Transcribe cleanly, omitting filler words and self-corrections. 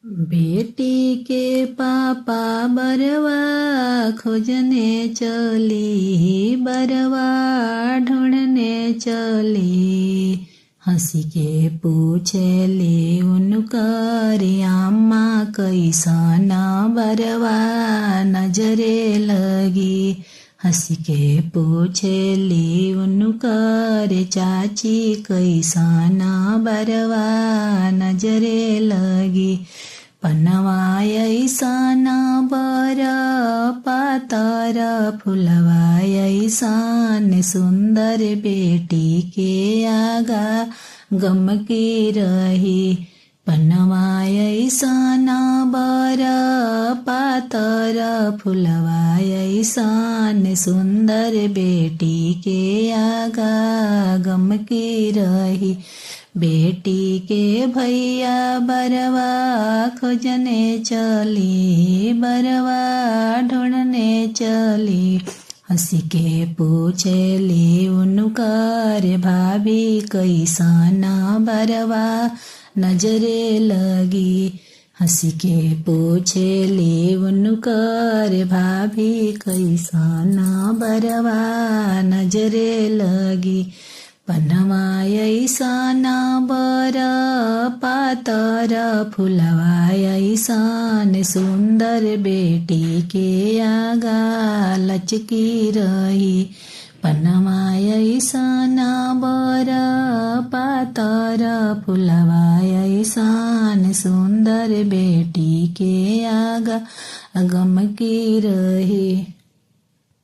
बेटी के पापा बरवा खोजने चली, बरवा ढूंढने चली। हंसी के पूछली उनकर अम्मा कैसन बरवा नजरे लगी। हंसी के पूछली उनकर चाची कैसन बरवा नजरे लगी। पनवा ऐसन बर पातर फुलवा ऐसन सुंदर बेटी के आगा गम के रही। पनवा ऐसन बर पातर फुलवा ऐसन सुंदर बेटी के आगा गम के रही। बेटी के भैया बरवा खोजने चली, बरवा ढूंढने चली। हंसी के पूछली उनकर भाभी कैसन बरवा नजरे लगी। हंसी के पूछली उनकर भाभी कैसन बरवा नजरे लगी। पनवा ऐसन बर पातर फुलवा ऐसन सुंदर बेटी के आगा लचकी रही। पनवा ऐसन बर पातर फुलवा ऐसन सुंदर बेटी के आगा गम की रही।